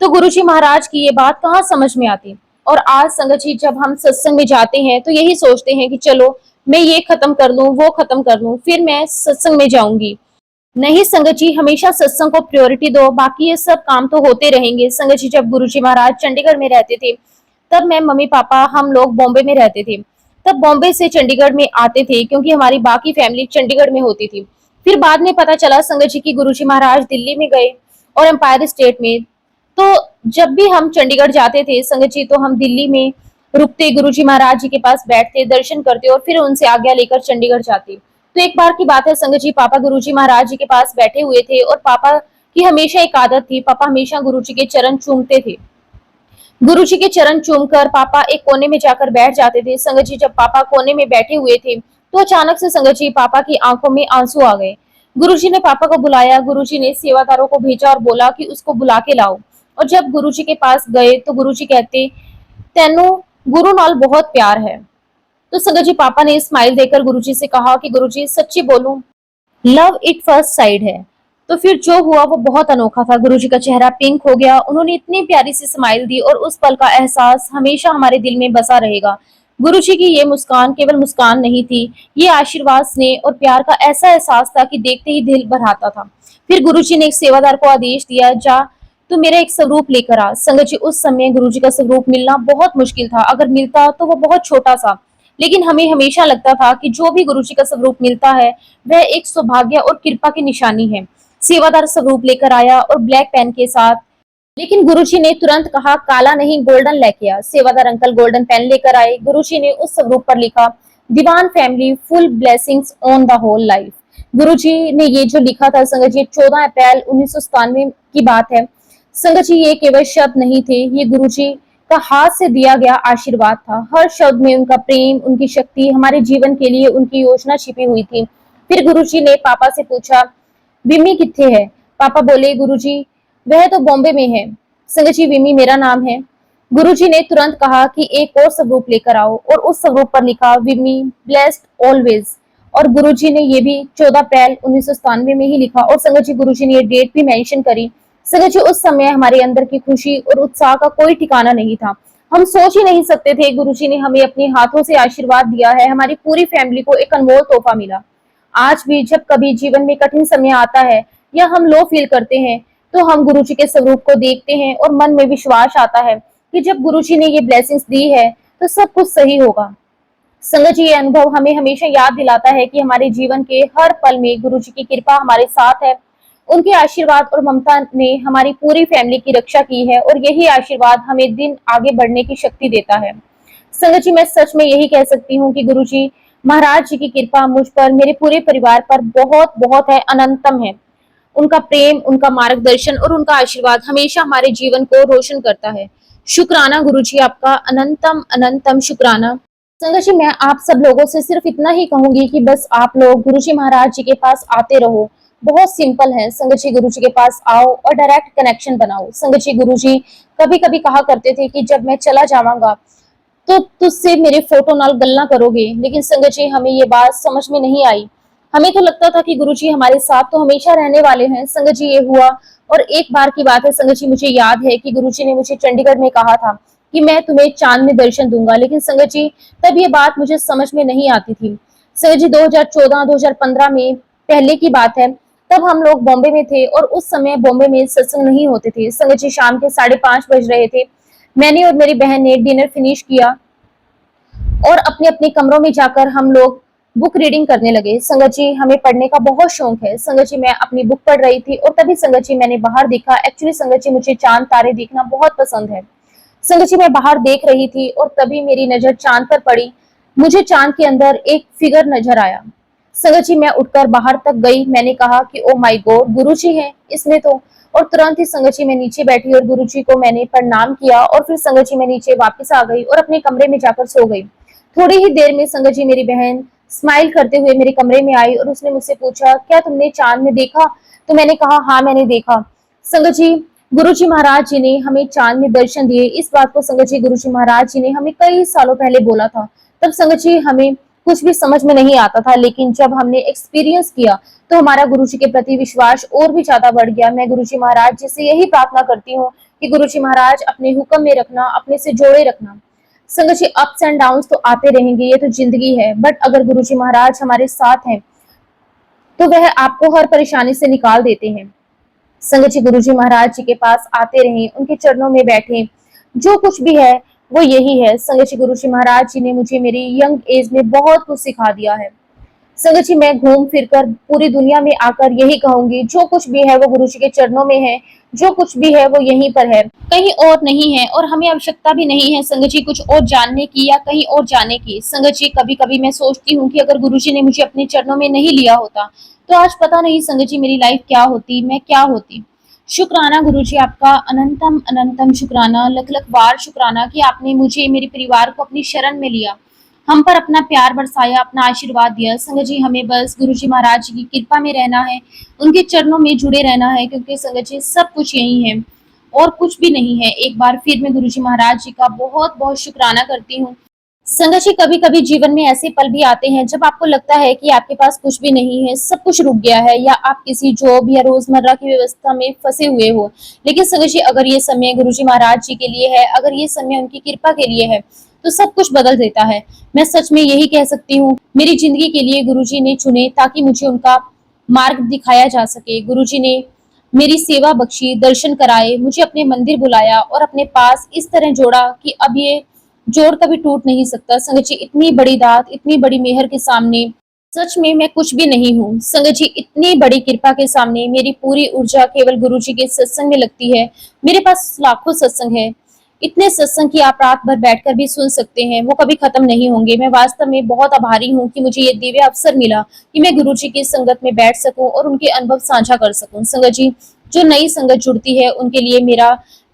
[SPEAKER 1] तो गुरुजी महाराज की ये बात कहाँ समझ में आती। और आज संगत जी जब हम सत्संग में जाते हैं तो यही सोचते हैं कि चलो मैं ये खत्म कर लूं, वो खत्म कर लूं, फिर मैं सत्संग में जाऊंगी। नहीं संगत जी हमेशा सत्संग को प्रायोरिटी दो, बाकी ये सब काम तो होते रहेंगे। संगत जी जब गुरुजी महाराज चंडीगढ़ में रहते थे तब मैं मम्मी पापा हम लोग बॉम्बे में रहते थे। तब बॉम्बे से चंडीगढ़ में आते थे क्योंकि हमारी बाकी फैमिली चंडीगढ़ में होती थी। फिर बाद में पता चला संगत जी की गुरुजी महाराज दिल्ली में गए और एम्पायर स्टेट में। तो जब भी हम चंडीगढ़ जाते थे संगत जी तो हम दिल्ली में रुकते, गुरुजी महाराज जी के पास बैठते, दर्शन करते और फिर उनसे आज्ञा लेकर चंडीगढ़ जाते। तो एक बार की बात है संगत जी पापा गुरुजी महाराज जी के पास बैठे हुए थे और पापा की हमेशा एक आदत थी, पापा हमेशा गुरुजी के चरण चूमते थे। गुरुजी के चरण चूमकर पापा एक कोने में जाकर बैठ जाते थे। संगत जी जब पापा कोने में बैठे हुए थे तो अचानक से संगत जी पापा की आंखों में आंसू आ गए। गुरुजी ने पापा को बुलाया, गुरुजी ने सेवादारों को भेजा और बोला कि उसको बुला के लाओ। और जब गुरुजी के पास गए तो गुरुजी कहते तेनू गुरु नाल बहुत प्यार है। तो संगत जी पापा ने स्माइल देकर गुरुजी से कहा कि गुरुजी सच्ची बोलूं, लव इट फर्स्ट साइड है। तो फिर जो हुआ वो बहुत अनोखा था। गुरुजी का चेहरा पिंक हो गया, उन्होंने इतनी प्यारी सी स्माइल दी और उस पल का एहसास हमेशा हमारे दिल में बसा रहेगा। गुरुजी की ये मुस्कान केवल मुस्कान नहीं थी, ये आशीर्वाद, स्नेह और प्यार का ऐसा एहसास था कि देखते ही दिल भर आता था। फिर गुरुजी ने एक सेवादार को आदेश दिया, जा तू मेरा एक स्वरूप लेकर आ। संगत जी, उस समय गुरुजी का स्वरूप मिलना बहुत मुश्किल था। अगर मिलता तो वो बहुत छोटा सा, लेकिन हमें हमेशा लगता था कि जो भी गुरुजी का स्वरूप मिलता है वह एक सौभाग्य और कृपा की निशानी है। सेवादार स्वरूप लेकर आया और ब्लैक पेन के साथ, लेकिन गुरुजी ने तुरंत कहा, काला नहीं गोल्डन लेके आ। सेवादार अंकल गोल्डन पेन लेकर आए। गुरुजी ने उस स्वरूप पर लिखा, Diwan family full blessings on the whole life. गुरुजी ने ये जो लिखा था संगत जी, 14 अप्रैल 1997 की बात है। संगत जी, ये केवल शब्द नहीं थे, ये गुरुजी का हाथ से दिया गया आशीर्वाद था। हर शब्द में उनका प्रेम, उनकी शक्ति, हमारे जीवन के लिए उनकी योजना छिपी हुई थी। फिर गुरुजी ने पापा से पूछा, विमी किथे है? पापा बोले, गुरुजी वह तो बॉम्बे में है। संगत जी, विमी मेरा नाम है। गुरुजी ने तुरंत कहा कि एक और स्वरूप लेकर आओ, और उस स्वरूप पर लिखा, विमी ब्लेस्ड ऑलवेज। और गुरुजी ने ये भी 14 अप्रैल 1997 में ही लिखा। और संगत जी, गुरुजी ने ये डेट भी मेंशन करी। संगत जी, उस समय हमारे अंदर की खुशी और उत्साह का कोई ठिकाना नहीं था। हम सोच ही नहीं सकते थे गुरुजी ने हमें अपने हाथों से आशीर्वाद दिया है। हमारी पूरी फैमिली को एक अनमोल तोहफा मिला। आज भी जब कभी जीवन में कठिन समय आता है या हम लो फील करते हैं, तो हम गुरुजी के स्वरूप को देखते हैं और मन में विश्वास आता है कि जब गुरुजी ने ये ब्लेसिंग्स दी है तो सब कुछ सही होगा। संगत जी, ये अनुभव हमें हमेशा याद दिलाता है कि हमारे जीवन के हर पल में गुरुजी की कृपा हमारे साथ है। उनके आशीर्वाद और ममता ने हमारी पूरी फैमिली की रक्षा की है, और यही आशीर्वाद हमें दिन आगे बढ़ने की शक्ति देता है। संगत जी, मैं सच में यही कह सकती हूँ कि गुरुजी महाराज जी की कृपा मुझ पर, मेरे पूरे परिवार पर बहुत बहुत है, अनंतम है। उनका प्रेम, उनका मार्गदर्शन और उनका आशीर्वाद हमेशा हमारे जीवन को रोशन करता है। शुक्राना गुरुजी, आपका अनंतम अनंतम शुक्राना। संगत जी, मैं आप सब लोगों से सिर्फ इतना ही कहूंगी कि बस आप लोग गुरुजी महाराज जी के पास आते रहो। बहुत सिंपल है संगत जी, गुरुजी के पास आओ और डायरेक्ट कनेक्शन बनाओ। संगत जी, गुरुजी कभी कभी कहा करते थे कि जब मैं चला जावांगा तो तुझसे मेरे फोटो नाल गल्ला करोगे, लेकिन संगत जी हमें ये बात समझ में नहीं आई। हमें तो लगता था कि गुरुजी हमारे साथ तो हमेशा रहने वाले हैं। संगत जी, ये हुआ। और एक बार की बात है संगत जी, मुझे याद है कि गुरुजी ने मुझे चंडीगढ़ में कहा था कि मैं तुम्हें चांद में दर्शन दूंगा, लेकिन संगत जी तब ये बात मुझे समझ में नहीं आती थी। संगत जी, 2014-2015 में पहले की बात है, तब हम लोग बॉम्बे में थे और उस समय बॉम्बे में सत्संग नहीं होते थे। संगत जी, शाम के 5:30 बज रहे थे। मैंने और मेरी बहन ने डिनर फिनिश किया और अपने अपने कमरों में जाकर हम लोग बुक रीडिंग करने लगे। संगत जी, हमें पढ़ने का बहुत शौक है। संगत जी, मैं अपनी बुक पढ़ रही थी और तभी संगत जी मैंने बाहर देखा। एक्चुअली संगत जी, मुझे चांद तारे देखना बहुत पसंद है। संगत जी, मैं बाहर देख रही थी और तभी मेरी नजर चांद पर पड़ी। मुझे चांद के अंदर एक फिगर नजर आया। संगत जी, मैं उठकर बाहर तक गई। मैंने कहा कि ओ माय गॉड, गुरुजी हैं इसमें तो। और तुरंत ही संगत जी मैं नीचे बैठी और गुरुजी को मैंने प्रणाम किया, और फिर संगत जी मैं नीचे वापस आ गई और अपने कमरे में जाकर सो गई। थोड़ी ही देर में संगत जी मेरी बहन स्माइल करते हुए मेरे कमरे में आई और उसने मुझसे पूछा, क्या तुमने चांद में देखा? तो मैंने कहा, हाँ मैंने देखा। संगत जी, गुरुजी महाराज जी ने हमें चांद में दर्शन दिए। इस बात को संगत जी गुरुजी महाराज जी ने हमें कई सालों पहले बोला था। तब संगत जी हमें कुछ भी समझ में नहीं आता था, लेकिन जब हमने एक्सपीरियंस किया तो हमारा गुरुजी के प्रति विश्वास और भी ज्यादा बढ़ गया। मैं गुरुजी महाराज जी से यही प्रार्थना करती हूँ कि गुरुजी महाराज अपने हुक्म में रखना, अपने से जोड़े रखना। संगत जी, अप्स एंड डाउन्स तो आते रहेंगे, ये तो जिंदगी है, बट अगर गुरुजी महाराज हमारे साथ हैं तो वह आपको हर परेशानी से निकाल देते हैं। संगत जी, गुरुजी महाराज जी के पास आते रहें, उनके चरणों में बैठें। जो कुछ भी है वो यही है। संगत जी, गुरुजी महाराज जी ने मुझे मेरी यंग एज में बहुत कुछ सिखा दिया है। संगत जी, मैं घूम फिरकर पूरी दुनिया में आकर यही कहूंगी, जो कुछ भी है वो गुरुजी के चरणों में है। जो कुछ भी है वो यहीं पर है, कहीं और नहीं है, और हमें आवश्यकता भी नहीं है संगत जी कुछ और जानने की या कहीं और जाने की। संगत जी, कभी कभी मैं सोचती हूँ कि अगर गुरुजी ने मुझे अपने चरणों में नहीं लिया होता तो आज पता नहीं संगत जी मेरी लाइफ क्या होती, मैं क्या होती। शुक्राना गुरुजी, आपका अनंतम अनंतम शुक्राना, लख लख बार शुक्राना कि आपने मुझे, मेरे परिवार को अपनी शरण में लिया, हम पर अपना प्यार बरसाया, अपना आशीर्वाद दिया। संगत जी, हमें बस गुरुजी महाराज जी की कृपा में रहना है, उनके चरणों में जुड़े रहना है, क्योंकि संगत जी सब कुछ यही है और कुछ भी नहीं है। एक बार फिर मैं गुरुजी महाराज जी का बहुत बहुत शुक्राना करती हूँ। संगत जी, कभी कभी जीवन में ऐसे पल भी आते हैं जब आपको लगता है कि आपके पास कुछ भी नहीं है, सब कुछ रुक गया है, या आप किसी जॉब या रोजमर्रा की व्यवस्था में फंसे हुए हो। लेकिन संगत जी, अगर ये समय गुरुजी महाराज जी के लिए है, अगर ये समय उनकी कृपा के लिए है, तो सब कुछ बदल देता है। मैं सच में यही कह सकती हूँ, मेरी जिंदगी के लिए गुरुजी ने चुने ताकि मुझे उनका मार्ग दिखाया जा सके। गुरुजी ने मेरी सेवा बख्शी, दर्शन कराए, मुझे अपने मंदिर बुलाया और अपने पास इस तरह जोड़ा कि अब ये जोड़ कभी टूट नहीं सकता। संगत जी, इतनी बड़ी दात, इतनी बड़ी मेहर के सामने सच में मैं कुछ भी नहीं हूँ। संगत जी, इतनी बड़ी कृपा के सामने मेरी पूरी ऊर्जा केवल गुरुजी के सत्संग में लगती है। मेरे पास लाखों सत्संग है, इतने सत्संग की आप रात भर बैठकर भी सुन सकते हैं, वो कभी खत्म नहीं होंगे। मैं वास्तव में बहुत आभारी हूँ कि मुझे ये दिव्य अवसर मिला कि मैं गुरुजी की संगत में बैठ सकूं और उनके अनुभव साझा कर सकूं। संगत जी, जो नई संगत जुड़ती है उनके लिए मेरा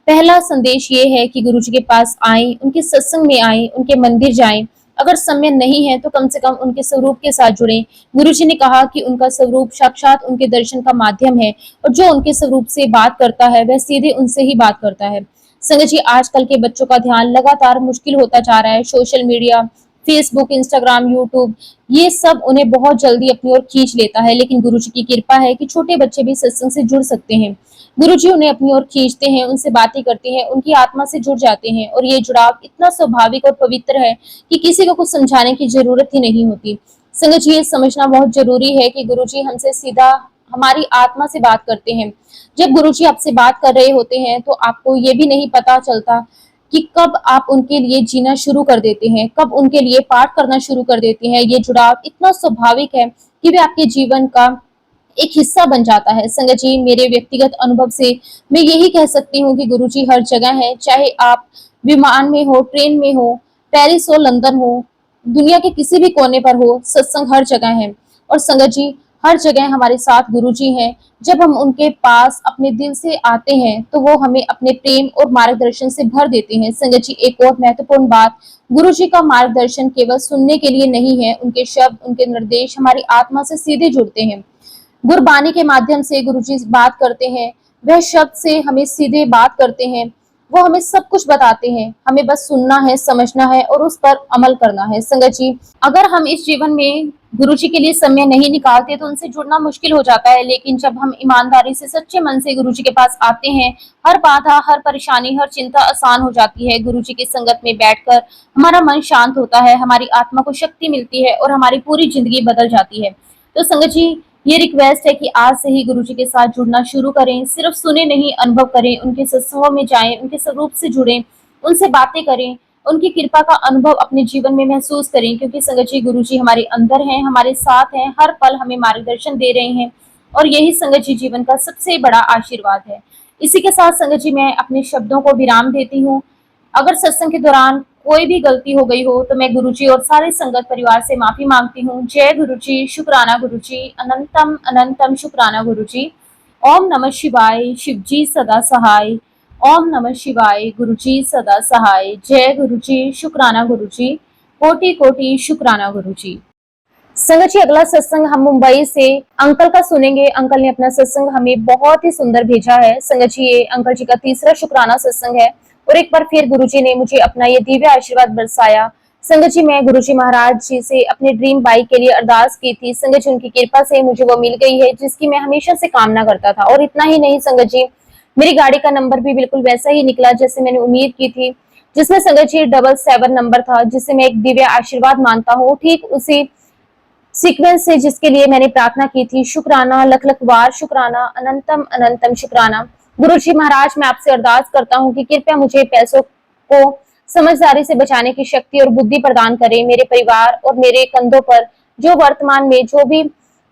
[SPEAKER 1] पहला संदेश ये है कि गुरुजी के पास आएं, उनके सत्संग में आएं, उनके मंदिर जाएं। अगर समय नहीं है तो कम से कम उनके स्वरूप के साथ जुड़ें। गुरुजी ने कहा कि उनका स्वरूप साक्षात उनके दर्शन का माध्यम है और जो उनके स्वरूप से बात करता है वह सीधे उनसे ही बात करता है। संगत जी, आजकल के बच्चों का ध्यान लगातार मुश्किल होता जा रहा है। Social media, Facebook, Instagram, YouTube, ये सब उन्हें बहुत जल्दी अपनी ओर खींच लेता है, लेकिन गुरुजी की कृपा है कि छोटे बच्चे भी सत्संग से जुड़ सकते हैं। गुरुजी उन्हें अपनी ओर खींचते हैं, उनसे बातें करते हैं, उनकी आत्मा से जुड़ जाते हैं और ये जुड़ाव इतना स्वाभाविक और पवित्र है कि किसी को कुछ समझाने की जरूरत ही नहीं होती। संगत जी, ये समझना बहुत जरूरी है कि गुरुजी हमसे सीधा हमारी आत्मा से बात करते हैं। जब गुरुजी आपसे बात कर रहे होते हैं तो आपको ये भी नहीं पता चलता कि कब आप उनके लिए जीना शुरू कर देते हैं, कब उनके लिए पाठ करना शुरू कर देते हैं। ये जुड़ाव इतना स्वाभाविक है कि वे आपके जीवन का एक हिस्सा बन जाता है। संगत जी, मेरे व्यक्तिगत अनुभव से मैं यही कह सकती हूँ कि गुरुजी हर जगह है, चाहे आप विमान में हो, ट्रेन में हो, पेरिस हो, लंदन हो, दुनिया के किसी भी कोने पर हो, सत्संग हर जगह है। और संगत जी, हर जगह हमारे साथ गुरुजी हैं। जब हम उनके पास अपने दिल से आते हैं तो वो हमें अपने प्रेम और मार्गदर्शन से भर देते हैं। संगत जी, एक और महत्वपूर्ण बात, गुरुजी का मार्गदर्शन केवल सुनने के लिए नहीं है, उनके शब्द, उनके निर्देश हमारी आत्मा से सीधे जुड़ते हैं। गुरबानी के माध्यम से गुरुजी बात करते हैं, वह शब्द से हमें सीधे बात करते हैं, वो हमें सब कुछ बताते हैं, हमें बस सुनना है, समझना है और उस पर अमल करना है। संगत जी, अगर हम इस जीवन में गुरुजी के लिए समय नहीं निकालते तो उनसे जुड़ना मुश्किल हो जाता है, लेकिन जब हम ईमानदारी से सच्चे मन से गुरुजी के पास आते हैं, हर बाधा, हर परेशानी, हर चिंता आसान हो जाती है। गुरुजी की संगत में बैठकर हमारा मन शांत होता है, हमारी आत्मा को शक्ति मिलती है और हमारी पूरी जिंदगी बदल जाती है। तो संगत जी, ये रिक्वेस्ट है कि आज से ही गुरुजी के साथ जुड़ना शुरू करें, सिर्फ सुने नहीं, अनुभव करें, उनके सत्संगों में जाएं, उनके स्वरूप से जुड़ें, उनसे बातें करें, उनकी कृपा का अनुभव अपने जीवन में महसूस करें, क्योंकि संगत जी, गुरुजी हमारे अंदर हैं, हमारे साथ हैं, हर पल हमें मार्गदर्शन दे रहे हैं और यही संगत जी जीवन का सबसे बड़ा आशीर्वाद है। इसी के साथ संगत जी, मैं अपने शब्दों को विराम देती हूँ। अगर सत्संग के दौरान कोई भी गलती हो गई हो तो मैं गुरुजी और सारे संगत परिवार से माफी मांगती हूँ। जय गुरुजी, शुक्राना गुरुजी, अनंतम अनंतम शुक्राना गुरुजी। ओम नमः शिवाय, शिवजी सदा सहाय। ओम नमः शिवाय, गुरुजी सदा सहाय। जय गुरुजी, शुक्राना गुरुजी, कोटि कोटि शुक्राना गुरुजी। संगत जी, अगला सत्संग हम मुंबई से अंकल का सुनेंगे। अंकल ने अपना सत्संग हमें बहुत ही सुंदर भेजा है। संगत जी, ये अंकल जी का तीसरा शुक्राना सत्संग है और एक बार फिर गुरुजी ने मुझे अपना ये दिव्य आशीर्वाद बरसाया। संगत जी, मैं गुरुजी महाराज जी से अपने ड्रीम बाइक के लिए अरदास की थी। संगत जी, उनकी कृपा से मुझे वो मिल गई है जिसकी मैं हमेशा से कामना करता था। और इतना ही नहीं संगत जी, मेरी गाड़ी का नंबर भी बिल्कुल वैसा ही निकला जैसे मैंने उम्मीद की थी, जिसमें संगत जी 777 नंबर था, जिसे मैं एक दिव्य आशीर्वाद मानता हूँ। ठीक उसी सीक्वेंस से जिसके लिए मैंने प्रार्थना की थी। शुक्राना, लख लख बार शुक्राना, अनंतम अनंतम शुक्राना। गुरुजी महाराज, मैं आपसे अरदास करता हूँ कि कृपया मुझे पैसों को समझदारी से बचाने की शक्ति और बुद्धि प्रदान करें। मेरे परिवार और मेरे कंधों पर जो वर्तमान में जो भी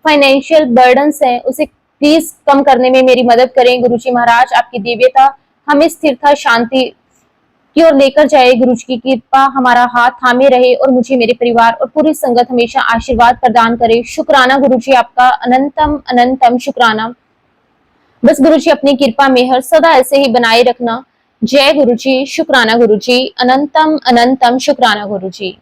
[SPEAKER 1] फाइनेंशियल बर्डन्स हैं उसे प्लीज कम करने में मेरी मदद करें। गुरुजी महाराज, आपकी दिव्यता हमें स्थिरता, शांति की ओर लेकर जाए। गुरुजी की कृपा हमारा हाथ थामे रहे और मुझे, मेरे परिवार और पूरी संगत हमेशा आशीर्वाद प्रदान करे। शुक्राना गुरुजी, आपका अनंतम अनंतम शुक्राना। बस गुरुजी, अपनी कृपा मेहर सदा ऐसे ही बनाए रखना। जय गुरुजी, शुक्राना गुरुजी, अनंतम अनंतम शुक्राना गुरुजी।